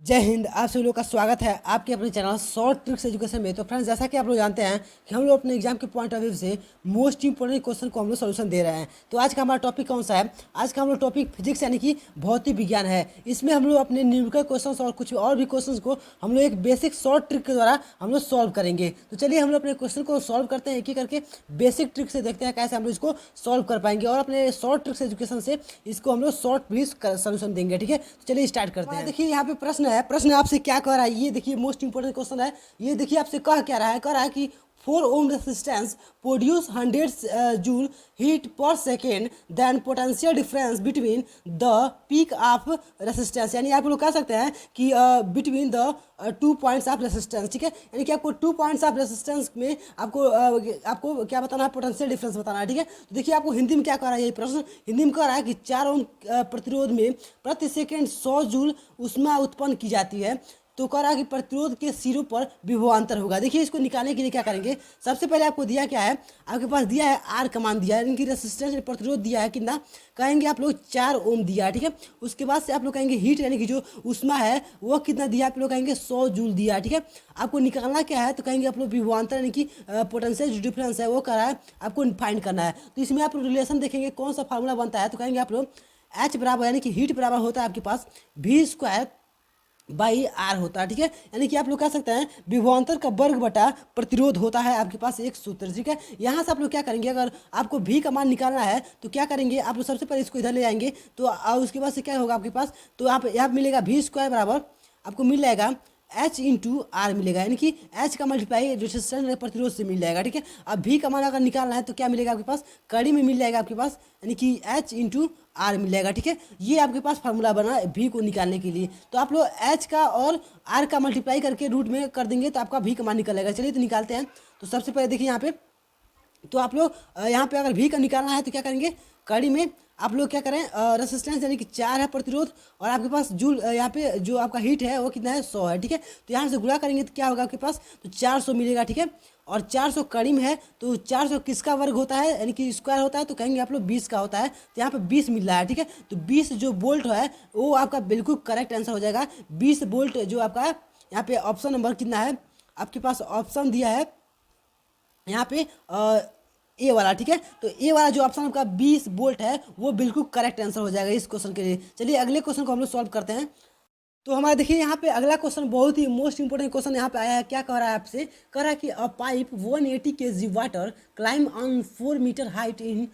जय हिंद। आप सभी लोग का स्वागत है आपके अपने चैनल शॉर्ट ट्रिक्स एजुकेशन में। तो फ्रेंड्स, जैसा कि आप लोग जानते हैं कि हम लोग अपने एग्जाम के पॉइंट ऑफ व्यू से मोस्ट इंपोर्टेंट क्वेश्चन को हम लोग सोल्यूशन दे रहे हैं। तो आज का हमारा टॉपिक कौन सा है? आज का हम लोग टॉपिक फिजिक्स यानी कि भौतिक विज्ञान है। इसमें हम लोग अपने न्यूमेरिकल क्वेश्चंस और कुछ और भी क्वेश्चंस को हम लोग एक बेसिक शॉर्ट ट्रिक के द्वारा हम लोग सॉल्व करेंगे। तो चलिए हम लोग अपने क्वेश्चन को सॉल्व करते हैं, एक एक करके बेसिक ट्रिक से देखते हैं कैसे हम लोग इसको सॉल्व कर पाएंगे और अपने शॉर्ट ट्रिक्स एजुकेशन से इसको हम लोग शॉर्ट भी सोल्यूशन देंगे। ठीक है, तो चलिए स्टार्ट करते हैं। देखिए यहाँ पे प्रश्न है, प्रश्न आपसे क्या कह रहा है ये देखिए, मोस्ट इंपोर्टेंट क्वेश्चन है ये। देखिए आपसे कह क्या रहा है, कह रहा है कि 4 ohm resistance produce 100 joule heat per second, then potential difference between the peak of resistance. यानी आप लोग कह सकते हैं कि between the 2 points of resistance. ठीक है, यानी कि आपको 2 पॉइंट्स ऑफ रेसिस्टेंस में आपको क्या बताना है? पोटेंशियल डिफरेंस बताना है। ठीक है, तो देखिए आपको हिंदी में क्या कह रहा है ये प्रश्न? हिंदी में कह रहा है कि 4 ओम प्रतिरोध में प्रति सेकेंड 100 जूल ऊष्मा उत्पन्न की जाती है। तो कह रहा है कि प्रतिरोध के सिरों पर विभवांतर होगा। देखिए इसको निकालने के लिए क्या करेंगे? सबसे पहले आपको दिया क्या है? आपके पास दिया है आर कमान दिया है, इनकी रेसिस्टेंस प्रतिरोध दिया है कितना? कहेंगे आप लोग 4 ओम दिया है। ठीक है, उसके बाद से आप लोग कहेंगे हीट यानी कि जो ऊष्मा है वो कितना दिया? आप लोग कहेंगे 100 जूल दिया है। ठीक है, आपको निकालना क्या है? तो कहेंगे आप लोग विभवांतर यानी कि पोटेंशियल जो डिफरेंस है वो कर रहा है आपको फाइंड करना है। तो इसमें आप लोग रिलेशन देखेंगे कौन सा फार्मूला बनता है। तो कहेंगे आप लोग एच बराबर यानी कि हीट बराबर होता है आपके पास V² बाई आर होता है। ठीक है, यानी कि आप लोग कह सकते हैं विभवांतर का वर्ग बटा प्रतिरोध होता है आपके पास एक सूत्र। ठीक है, यहाँ से आप लोग क्या करेंगे? अगर आपको भी का मान निकालना है तो क्या करेंगे? आप लोग सबसे पहले इसको इधर ले जाएंगे तो उसके बाद से क्या होगा आपके पास? तो आप यहाँ मिलेगा V² बराबर आपको मिल जाएगा एच इंटू आर मिलेगा, यानी कि एच का मल्टीप्लाई रेजिस्टेंस प्रतिरोध से मिल जाएगा। ठीक है, अब भी का मान अगर निकालना है तो क्या मिलेगा आपके पास? कड़ी में मिल जाएगा आपके पास, यानी कि एच इंटू आर मिल जाएगा। ठीक है, ये आपके पास फार्मूला बना भी को निकालने के लिए। तो आप लोग एच का और आर का मल्टीप्लाई करके रूट में कर देंगे तो आपका भी का मान निकल जाएगा। चलिए तो निकालते हैं। तो सबसे पहले देखिए यहाँ पे, तो आप लोग यहाँ पे अगर भी का निकालना है तो क्या करेंगे? कड़ी में आप लोग क्या करें? रेसिस्टेंस यानी कि 4 है प्रतिरोध और आपके पास जूल यहाँ पे जो आपका हीट है वो कितना है? 100 है। ठीक है, तो यहाँ से गुणा करेंगे तो क्या होगा आपके पास? तो 400 मिलेगा। ठीक है, और 400 कड़ी में है तो 400 किसका वर्ग होता है? यानी कि स्क्वायर होता है, तो कहेंगे आप लोग 20 का होता है। तो यहाँ पे 20 मिल रहा है। ठीक है, तो 20 जो बोल्ट है वो आपका बिल्कुल करेक्ट आंसर हो जाएगा। 20 बोल्ट जो आपका यहाँ पे ऑप्शन नंबर कितना है आपके पास? ऑप्शन दिया है यहाँ पे ए वाला। ठीक है, तो ए वाला जो ऑप्शन आपका 20 वोल्ट है वो बिल्कुल करेक्ट आंसर हो जाएगा इस क्वेश्चन के लिए। चलिए अगले क्वेश्चन को हम लोग सॉल्व करते हैं। तो हमारा देखिए यहाँ पे अगला क्वेश्चन बहुत ही मोस्ट इंपोर्टेंट क्वेश्चन यहाँ पे आया है। क्या कह रहा है आपसे? कह रहा है कि a pipe 180 kg water climb on 4 metre height in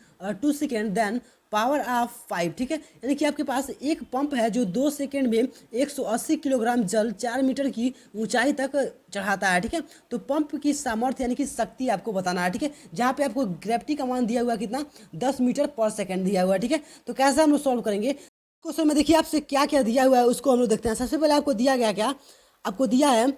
2 second then power of 5। ठीक है, यानी कि आपके पास एक पंप है जो 2 सेकेंड में 180 किलोग्राम जल 4 मीटर की ऊंचाई तक चढ़ाता है। ठीक है, तो पंप की सामर्थ्य यानी कि शक्ति आपको बताना है। ठीक है, जहाँ पे आपको ग्रेविटी का मान दिया हुआ है कितना? 10 मीटर पर सेकेंड दिया हुआ है। ठीक है, तो कैसे हम लोग सॉल्व करेंगे क्वेश्चन में? देखिए आपसे क्या क्या दिया हुआ है उसको हम लोग देखते हैं। सबसे पहले आपको दिया गया क्या? आपको दिया है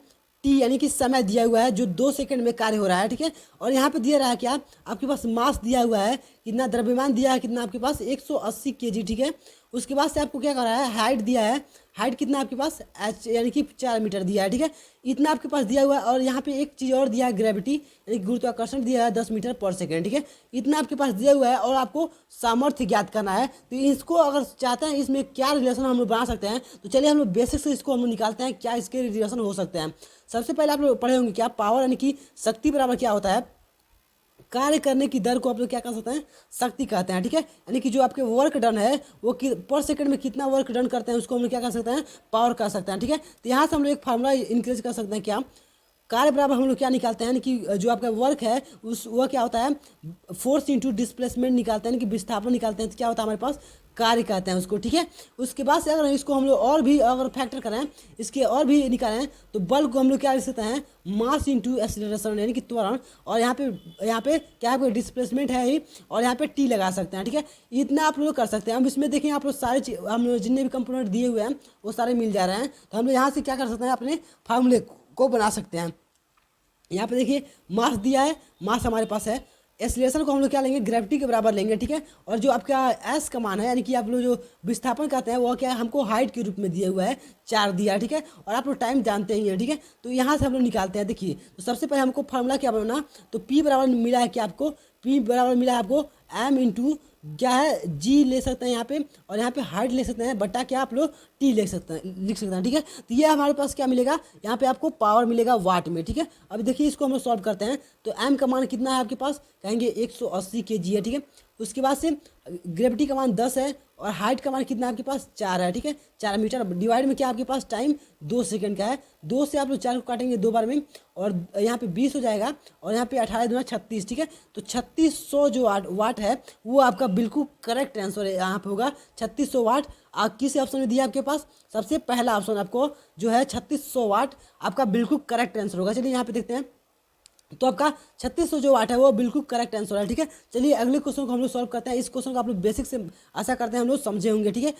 टी यानी कि समय दिया हुआ है जो 2 सेकंड में कार्य हो रहा है। ठीक है, और यहाँ पे दिया रहा है क्या? आपके पास मास दिया हुआ है कितना? द्रव्यमान दिया है कितना आपके पास? 180 kg। ठीक है, उसके बाद से आपको क्या कर रहा है? हाइट दिया है, हाइट कितना आपके पास? एच यानी कि 4 मीटर दिया है। ठीक है, इतना आपके पास दिया हुआ है। और यहाँ पे एक चीज़ और दिया है, ग्रेविटी यानी कि गुरुत्वाकर्षण दिया है 10 मीटर पर सेकेंड। ठीक है, इतना आपके पास दिया हुआ है और आपको सामर्थ्य ज्ञात करना है। तो इसको अगर चाहते हैं इसमें क्या रिलेशन हम लोग बना सकते हैं, तो चलिए हम लोग बेसिक से इसको हम लोग निकालते हैं क्या इसके रिलेशन हो सकते हैं। सबसे पहले आप लोग पढ़े होंगे क्या? पावर यानी कि शक्ति बराबर क्या होता है? कार्य करने की दर को आप लोग क्या कर सकते हैं? शक्ति कहते हैं। ठीक है, यानी कि जो आपके वर्क डन है वो पर सेकंड में कितना वर्क डन करते हैं उसको हम लोग क्या कर सकते हैं? पावर कर सकते हैं। ठीक है, तो यहाँ से हम लोग एक फार्मूला इंक्रीज कर सकते हैं। क्या कार्य बराबर हम लोग क्या निकालते हैं? यानी कि जो आपका वर्क है उस वह क्या होता है? फोर्स इंटू डिस्प्लेसमेंट निकालते हैं, यानी कि विस्थापन निकालते हैं। तो क्या होता है हमारे पास? कार्य कहते हैं उसको। ठीक है, उसके बाद से अगर इसको हम लोग और भी अगर फैक्टर करें, इसके और भी निकालें तो बल को हम लोग क्या लिख सकते हैं? मास इंटू एक्सीलरेशन यानी कि त्वरण। और यहाँ पे क्या है? डिस्प्लेसमेंट है ही, और यहाँ पे टी लगा सकते हैं। ठीक है, इतना आप लोग कर सकते हैं। हम इसमें देखें आप लोग सारे हम लोग जितने भी कंपोनेंट दिए हुए हैं वो सारे मिल जा रहे हैं। तो हम लोग यहाँ से क्या कर सकते हैं? अपने फार्मूले को बना सकते हैं। यहाँ पे देखिए मास दिया है, मास हमारे पास है। एक्सीलरेशन को हम लोग क्या लेंगे? ग्रेविटी के बराबर लेंगे। ठीक है, और जो आपका एस का मान है यानी कि आप लोग जो विस्थापन कहते हैं वो क्या है? हमको हाइट के रूप में दिया हुआ है 4 दिया है। ठीक है, और आप लोग टाइम जानते ही हैं। ठीक है, तो यहाँ से हम लोग निकालते हैं। देखिए तो सबसे पहले हमको फार्मूला क्या बनाना? तो पी बराबर मिला है क्या आपको? पी बराबर मिला है आपको एम इंटू क्या है जी ले सकते हैं यहाँ पे, और यहाँ पे हाइट ले सकते हैं बटा क्या आप लोग टी लिख सकते हैं, ठीक है। तो ये हमारे पास क्या मिलेगा, यहाँ पे आपको पावर मिलेगा वाट में, ठीक है। अभी देखिए इसको हम लोग सॉल्व करते हैं। तो एम का मान कितना है आपके पास, कहेंगे 180 kg है, ठीक है। उसके बाद से ग्रेविटी का मान 10 है, और हाइट का मान कितना है आपके पास 4 है, ठीक है। 4 मीटर डिवाइड में क्या आपके पास टाइम 2 सेकंड का है। 2 से आप लोग 4 को काटेंगे 2 बार में, और यहाँ पे 20 हो जाएगा, और यहाँ पे 18 दूना 36, ठीक है। तो 3600 जो वाट है वो आपका बिल्कुल करेक्ट आंसर है, यहाँ पे होगा 3600 वाट। किस ऑप्शन में दिया आपके पास, सबसे पहला ऑप्शन आपको जो है 3600 वाट आपका बिल्कुल करेक्ट आंसर होगा। चलिए यहाँ पे देखते हैं। तो आपका 3600 जो वाट है वो बिल्कुल करेक्ट आंसर है, ठीक है। चलिए अगले क्वेश्चन को हम लोग सॉल्व करते हैं। इस क्वेश्चन को आप लोग बेसिक से आशा करते हैं हम लोग समझे होंगे, ठीक है।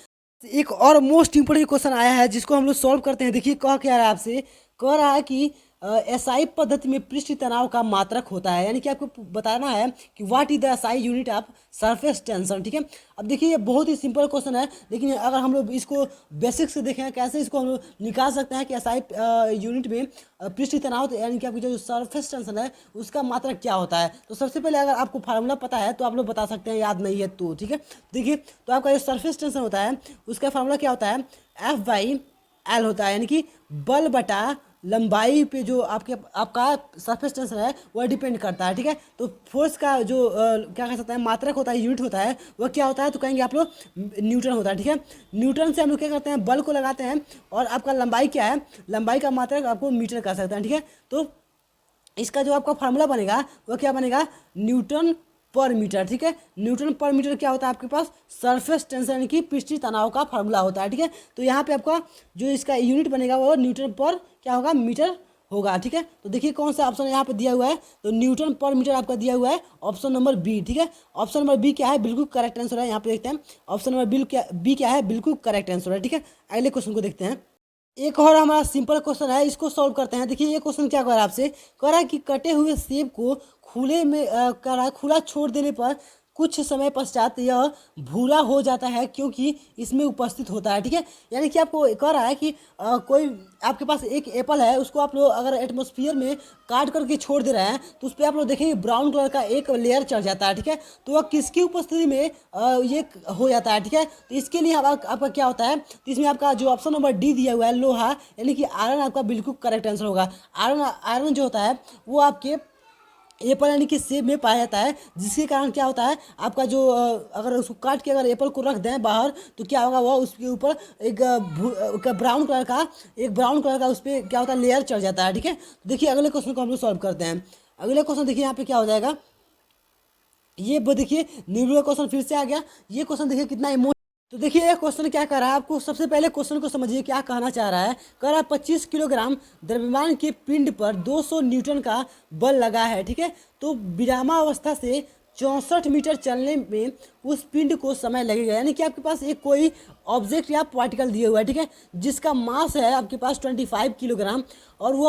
एक और मोस्ट इंपोर्टेंट क्वेश्चन आया है जिसको हम लोग सॉल्व करते हैं। देखिए कह क्या रहा है आपसे, कह रहा है कि एसआई पद्धति में पृष्ठ तनाव का मात्रक होता है, यानी कि आपको बताना है कि what is the SI unit of surface tension, ठीक है। अब देखिए ये बहुत ही सिंपल क्वेश्चन है, लेकिन अगर हम लोग इसको बेसिक से देखें कैसे इसको हम लोग निकाल सकते हैं कि एसआई यूनिट में पृष्ठ तनाव, तो यानी कि आपकी जो सरफेस टेंशन है उसका मात्रक क्या होता है। तो सबसे पहले अगर आपको फार्मूला पता है तो आप लोग बता सकते हैं, याद नहीं है तो, ठीक है। देखिए तो आपका जो सरफेस टेंशन होता है उसका फार्मूला क्या होता है, F/L होता है, यानी कि बल बटा लंबाई पे जो आपका सरफेस टेंशन है वह डिपेंड करता है, ठीक है। तो फोर्स का जो क्या कह सकते हैं मात्रक होता है, यूनिट होता है, वह क्या होता है, तो कहेंगे आप लोग न्यूटन होता है, ठीक है। न्यूटन से हम लोग क्या करते हैं, बल को लगाते हैं, और आपका लंबाई क्या है, लंबाई का मात्रक आपको मीटर कर सकते हैं, ठीक है। तो इसका जो आपका फार्मूला बनेगा वह क्या बनेगा, न्यूटन पर मीटर, ठीक है। न्यूटन पर मीटर क्या होता है आपके पास, सरफेस टेंशन यानी कि पृष्ठीय तनाव का फार्मूला होता है, ठीक है। तो यहाँ पे आपका जो इसका यूनिट बनेगा वो न्यूटन पर क्या होगा, मीटर होगा, ठीक है। तो देखिए कौन सा ऑप्शन यहाँ पे दिया हुआ है, तो न्यूटन पर मीटर आपका दिया हुआ है ऑप्शन नंबर बी, ठीक है। ऑप्शन नंबर बी क्या है, बिल्कुल करेक्ट आंसर है। यहाँ पे देखते हैं ऑप्शन नंबर बी क्या है, बिल्कुल करेक्ट आंसर है, ठीक है। अगले क्वेश्चन को देखते हैं। एक और हमारा सिंपल क्वेश्चन है, इसको सॉल्व करते हैं। देखिए ये क्वेश्चन क्या कर रहा है आपसे, कह रहा है कि कटे हुए सेब को खुले में कह रहा है खुला छोड़ देने पर कुछ समय पश्चात यह भूरा हो जाता है क्योंकि इसमें उपस्थित होता है, ठीक है। यानी कि आपको कह रहा है कि कोई आपके पास एक एप्पल है, उसको आप लोग अगर एटमॉस्फेयर में काट करके छोड़ दे रहे हैं तो उस पर आप लोग देखेंगे ब्राउन कलर का एक लेयर चढ़ जाता है, ठीक है। तो वह किसकी उपस्थिति में ये हो जाता है, ठीक है। तो इसके लिए आपका क्या होता है, तो इसमें आपका जो ऑप्शन नंबर डी दिया हुआ है लोहा, यानी कि आयरन आपका बिल्कुल करेक्ट आंसर होगा। आयरन जो होता है वो आपके एप्पल यानी कि सेब में पाया जाता है, जिसके कारण क्या होता है आपका जो अगर उसको काट के अगर एप्पल को रख दें बाहर तो क्या होगा, वह उसके ऊपर एक ब्राउन कलर का उस पर क्या होता है लेयर चढ़ जाता है, ठीक है। तो देखिए अगले क्वेश्चन को हम लोग सॉल्व करते हैं। अगले क्वेश्चन देखिए यहाँ पे क्या हो जाएगा, ये देखिए न्यूमेरिकल क्वेश्चन फिर से आ गया। ये क्वेश्चन देखिए कितना तो देखिए ये क्वेश्चन क्या कर रहा है, आपको सबसे पहले क्वेश्चन को समझिए क्या कहना चाह रहा है। कह रहा है 25 किलोग्राम द्रव्यमान के पिंड पर 200 न्यूटन का बल लगा है, ठीक है। तो विरामावस्था से 64 मीटर चलने में उस पिंड को समय लगेगा, यानी कि आपके पास एक कोई ऑब्जेक्ट या पार्टिकल दिया हुआ है, ठीक है, जिसका मास है आपके पास 25 किलोग्राम, और वो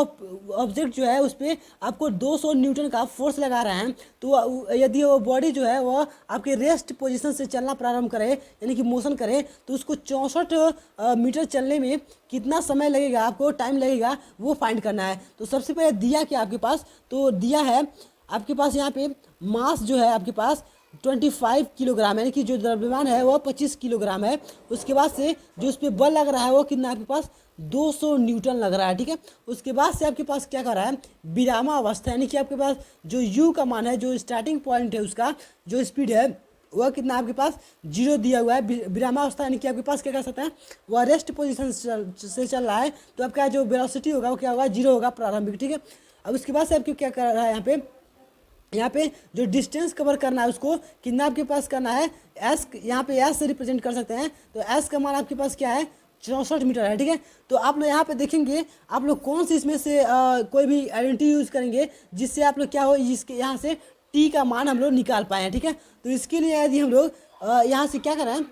ऑब्जेक्ट जो है उस पर आपको 200 न्यूटन का फोर्स लगा रहे हैं। तो यदि वो बॉडी जो है वह आपके रेस्ट पोजीशन से चलना प्रारंभ करे यानी कि मोशन करे, तो उसको 64 मीटर चलने में कितना समय लगेगा, आपको टाइम लगेगा, वो फाइंड करना है। तो सबसे पहले दिया क्या आपके पास, तो दिया है आपके पास यहाँ पे मास जो है आपके पास 25 किलोग्राम, यानी कि जो द्रव्यमान है वह 25 किलोग्राम है। उसके बाद से जो उस पर बल लग रहा है वो कितना आपके पास 200 न्यूटन लग रहा है, ठीक है। उसके बाद से आपके पास क्या कर रहा है, विरामावस्था, यानी कि आपके पास जो यू का मान है, जो स्टार्टिंग पॉइंट है उसका जो स्पीड है वह कितना आपके पास 0 दिया हुआ है। विरामावस्था यानी कि आपके पास क्या कर सकते हैं, वह रेस्ट पोजीशन से चल रहा है, तो आपका जो वेलोसिटी होगा वो क्या होगा, 0 होगा प्रारंभिक, ठीक है। अब उसके बाद से आपको क्या कर रहा है, यहाँ पे जो डिस्टेंस कवर करना है उसको कितना आपके पास करना है, एस, यहाँ पे एस से रिप्रेजेंट कर सकते हैं। तो एस का मान आपके पास क्या है, 64 मीटर है, ठीक है। तो आप लोग यहाँ पे देखेंगे आप लोग कौन सी इसमें से कोई भी आइडेंटिटी यूज़ करेंगे जिससे आप लोग क्या हो, इसके यहाँ से टी का मान हम लोग निकाल पाए, ठीक है। तो इसके लिए यदि हम लोग यहाँ से क्या करें,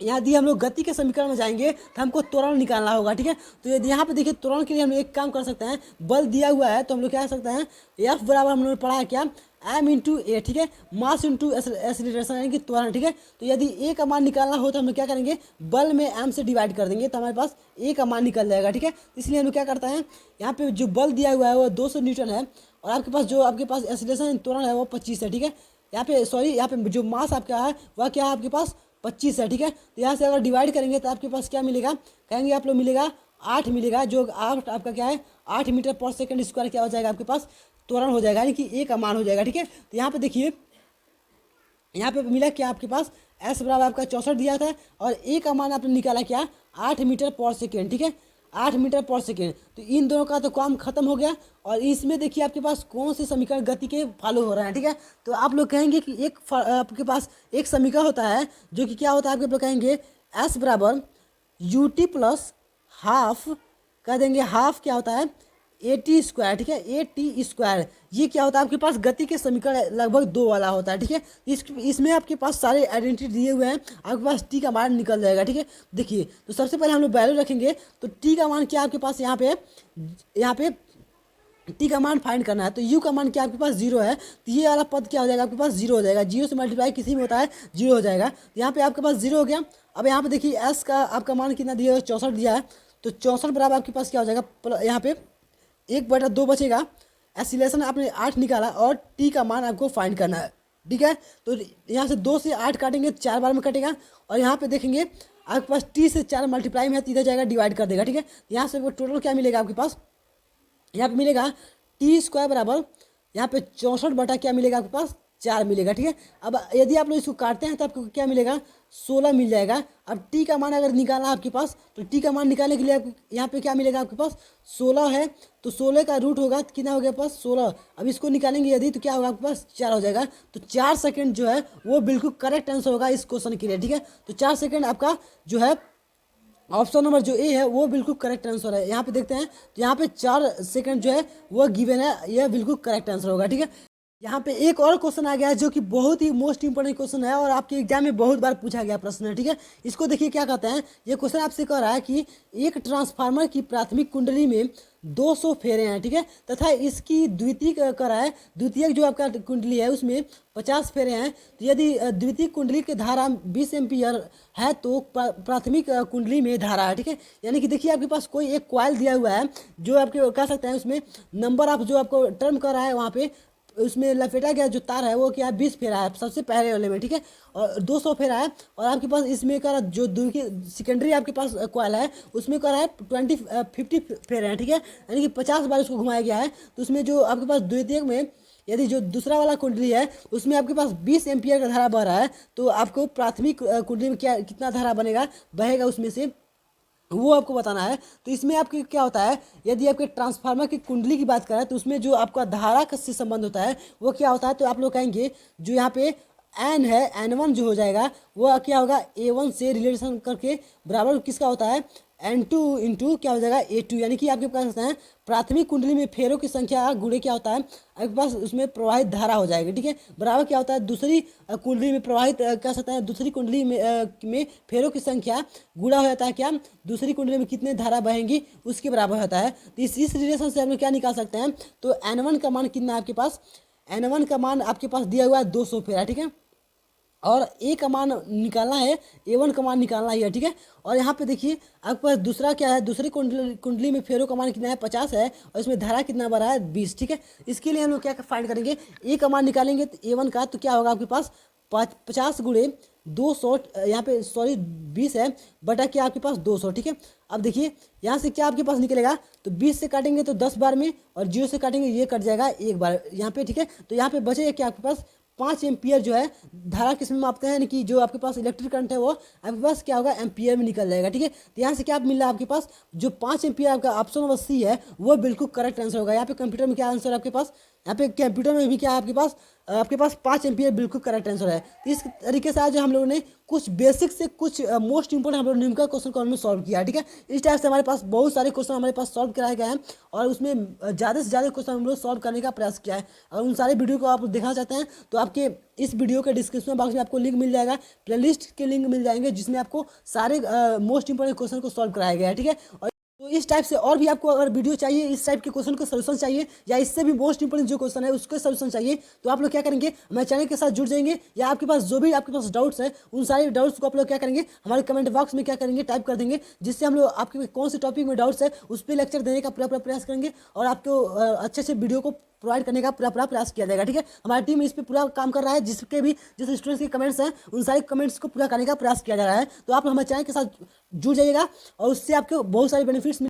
यदि हम लोग गति के समीकरण में जाएंगे तो हमको त्वरण निकालना होगा, ठीक है। तो यदि यहाँ पे देखिए त्वरण के लिए हम लोग एक काम कर सकते हैं, बल दिया हुआ है तो हम लोग क्या कर सकते हैं, एफ बराबर हम लोग ने पढ़ा है क्या, एम इंटू ए, ठीक है, मास इंटू एक्सीलरेशन यानी कि त्वरण, ठीक है। तो यदि ए का मान निकालना हो तो हम लोग क्या करेंगे, बल में एम से डिवाइड कर देंगे तो हमारे पास ए का मान निकल जाएगा, ठीक है। इसलिए हम लोग क्या करते हैं, यहाँ पे जो बल दिया हुआ है वो 200 न्यूटन है, और आपके पास जो आपके पास एक्सीलरेशन त्वरण है वो 25 है, ठीक है। यहाँ पे सॉरी यहाँ पे जो मास आपका है वह क्या है आपके पास 25 है, ठीक है। तो यहाँ से अगर डिवाइड करेंगे तो आपके पास क्या मिलेगा, कहेंगे आप लोग मिलेगा 8 मिलेगा, जो 8 आपका क्या है 8 मीटर पर सेकंड स्क्वायर क्या हो जाएगा आपके पास त्वरण हो जाएगा, यानी कि एक अमान हो जाएगा, ठीक है। तो यहाँ पे देखिए यहाँ पे मिला क्या आपके पास एस बराबर आपका 64 दिया था और एक अमान आपने निकाला क्या 8 मीटर पर सेकेंड, ठीक है, 8 मीटर पर सेकेंड। तो इन दोनों का तो काम खत्म हो गया और इसमें देखिए आपके पास कौन से समीकरण गति के फॉलो हो रहे हैं, ठीक है। तो आप लोग कहेंगे कि आपके पास एक समीकरण होता है जो कि क्या होता है, आपके लोग कहेंगे एस बराबर यू टी प्लस हाफ, कह देंगे हाफ क्या होता है ए टी स्क्वायर, ठीक है, ए टी स्क्वायर। ये क्या होता है आपके पास गति के समीकरण लगभग 2 वाला होता है, ठीक है। इसमें आपके पास सारे आइडेंटिटी दिए हुए हैं, आपके पास टी का मान निकल जाएगा, ठीक है। देखिए तो सबसे पहले हम लोग वैल्यू रखेंगे, तो टी का मान क्या आपके पास यहाँ पे टी का मान फाइंड करना है। तो यू का मान क्या आपके पास 0 है, तो ये वाला पद क्या हो जाएगा आपके पास 0 हो जाएगा, 0 से मल्टीप्लाई किसी में होता है 0 हो जाएगा। यहाँ पे आपके पास 0 हो गया। अब यहाँ पे देखिए एस का आपका मान कितना दिया है 64 दिया है, तो 64 बराबर आपके पास क्या हो जाएगा, यहाँ पे 1/2 बचेगा। एसिलेशन आपने 8 निकाला और टी का मान आपको फाइंड करना है, ठीक है। तो यहाँ से 2 से 8 काटेंगे 4 बार में कटेगा और यहाँ पे देखेंगे आपके पास टी से 4 मल्टीप्लाई में है तो इधर जाएगा डिवाइड कर देगा, ठीक है। यहाँ से टोटल क्या मिलेगा आपके पास, यहाँ पे मिलेगा टी स्क्वायर बराबर यहाँ पे 64 बटा क्या मिलेगा आपके पास 4 मिलेगा, ठीक है। अब यदि आप लोग इसको काटते हैं तो आपको क्या मिलेगा 16 मिल जाएगा। अब टी का मान अगर निकालना है आपके पास, तो टी का मान निकालने के लिए यहाँ पे क्या मिलेगा आपके पास 16 है, तो 16 का रूट होगा तो कितना हो गया पास 16। अब इसको निकालेंगे यदि तो क्या होगा आपके पास 4 हो जाएगा। तो 4 सेकेंड जो है वो बिल्कुल करेक्ट आंसर होगा इस क्वेश्चन के लिए, ठीक है। तो 4 सेकेंड आपका जो है ऑप्शन नंबर जो ए है वो बिल्कुल करेक्ट आंसर है। यहाँ पे देखते हैं तो यहाँ पे 4 सेकंड जो है वो गिवन है, यह बिल्कुल करेक्ट आंसर होगा, ठीक है। यहाँ पे एक और क्वेश्चन आ गया है जो कि बहुत ही मोस्ट इंपोर्टेंट क्वेश्चन है और आपके एग्जाम में बहुत बार पूछा गया प्रश्न है, ठीक है। इसको देखिए क्या कहते हैं, ये क्वेश्चन आपसे कह रहा है कि एक ट्रांसफार्मर की प्राथमिक कुंडली में 200 फेरे हैं, ठीक है, तथा इसकी द्वितीयक कह रहा है, द्वितीयक जो आपका कुंडली है उसमें 50 फेरे हैं। तो यदि द्वितीयक कुंडली की धारा 20 एम्पियर है तो प्राथमिक कुंडली में धारा है, ठीक है। यानी कि देखिए आपके पास कोई एक कॉइल दिया हुआ है जो आपके कह सकते हैं उसमें नंबर ऑफ जो आपको टर्म कर रहा है वहाँ पे उसमें लपेटा गया जो तार है वो क्या 20 फेरा है सबसे पहले वाले में, ठीक है, और 200 फेरा है। और आपके पास इसमें का जो सेकेंडरी आपके पास कॉइल है उसमें का है 50 फेरे हैं, ठीक है, यानी कि 50 बार उसको घुमाया गया है। तो उसमें जो आपके पास द्वितीयक में यदि जो दूसरा वाला कुंडली है उसमें आपके पास 20 एम्पियर का धारा बह रहा है, तो आपको प्राथमिक कुंडली में क्या कितना धारा बहेगा उसमें से वो आपको बताना है। तो इसमें आपके क्या होता है, यदि आपके ट्रांसफार्मर की कुंडली की बात करें तो उसमें जो आपका धारा का से संबंध होता है वो क्या होता है, तो आप लोग कहेंगे जो यहाँ पे एन है N1 जो हो जाएगा वो क्या होगा A1 से रिलेशन करके बराबर किसका होता है N2 इंटू क्या हो जाएगा A2, यानी कि आपके पास हैं प्राथमिक कुंडली में फेरों की संख्या गुणे क्या होता है आपके पास उसमें प्रवाहित धारा हो जाएगी, ठीक है, बराबर क्या होता है दूसरी कुंडली में प्रवाहित कह सकते हैं दूसरी कुंडली में फेरों की संख्या गुणा हो जाता है क्या दूसरी कुंडली में कितने धारा बहेंगी उसके बराबर होता है। तो इस रिलेशन से हम लोग क्या निकाल सकते हैं, तो N1 का मान कितना है आपके पास, N1 का मान आपके पास दिया हुआ है 200 फेरा, ठीक है, और ए का मान निकालना है A1 का मान निकालना ही है, ठीक है। और यहाँ पे देखिए आपके पास दूसरा क्या है, दूसरी कुंडली में फेरों का मान कितना है 50 है और इसमें धारा कितना बड़ा है 20, ठीक है। इसके लिए हम लोग क्या फाइंड करेंगे, ए का मान निकालेंगे तो A1 का तो क्या होगा आपके पास 50 गुणे 200 यहाँ पे सॉरी 20 है बटा क्या आपके पास 200, ठीक है। अब देखिए यहाँ से क्या आपके पास निकलेगा, तो 20 से काटेंगे तो 10 बार में और 0 से काटेंगे ये कट जाएगा एक बार यहाँ पे, ठीक है। तो यहाँ पे बचेगा क्या आपके पास 5 एम्पियर जो है धारा किस में मापते हैं कि जो आपके पास इलेक्ट्रिक करंट है वो आपके पास क्या होगा एम्पियर में निकल जाएगा, ठीक है। तो यहाँ से क्या मिल रहा है आपके पास जो 5 एम्पियर आपका ऑप्शन नंबर सी है वो बिल्कुल करेक्ट आंसर होगा। यहाँ पे कंप्यूटर में क्या आंसर है आपके पास, यहाँ पे कंप्यूटर में भी क्या है आपके पास 5 एम्पियर बिल्कुल करेक्ट आंसर है। तो इस तरीके से आज हम लोगों ने कुछ बेसिक से कुछ मोस्ट इंपोर्टेंट हम लोग न्यूमेरिकल क्वेश्चन को हमने सॉल्व किया, ठीक है। इस टाइप से हमारे पास बहुत सारे क्वेश्चन हमारे पास सॉल्व कराए गए हैं और उसमें ज़्यादा से ज़्यादा क्वेश्चन हम लोग सॉल्व करने का प्रयास किया है। अगर उन सारे वीडियो को आप देखना चाहते हैं तो आपके इस वीडियो के डिस्क्रिप्शन बॉक्स में आपको लिंक मिल जाएगा, प्लेलिस्ट के लिंक मिल जाएंगे जिसमें आपको सारे मोस्ट इंपोर्टेंट क्वेश्चन को सॉल्व कराया गया है, ठीक है। और तो इस टाइप से और भी आपको अगर वीडियो चाहिए इस टाइप के क्वेश्चन का सोल्यूशन चाहिए या इससे भी मोस्ट इंपोर्टेंट जो क्वेश्चन है उसके सोल्यूशन चाहिए तो आप लोग क्या करेंगे हमारे चैनल के साथ जुड़ जाएंगे या आपके पास जो भी आपके पास डाउट्स है उन सारे डाउट्स को आप लोग क्या करेंगे हमारे कमेंट बॉक्स में क्या करेंगे टाइप कर देंगे, जिससे हम लोग आपके कौन से टॉपिक में डाउट्स है उस पर लेक्चर देने का पूरा प्रयास करेंगे और आपको अच्छे से वीडियो को प्रोवाइड करने का पूरा प्रयास किया जाएगा। ठीक है, हमारी टीम इस पर पूरा काम कर रहा है, जिस स्टूडेंट्स के कमेंट्स हैं उन सारे कमेंट्स को पूरा करने का प्रयास किया जा रहा है। तो आप हमारे चैनल के साथ जुड़ जाइएगा और उससे आपको बहुत सारे बेनिफिट्स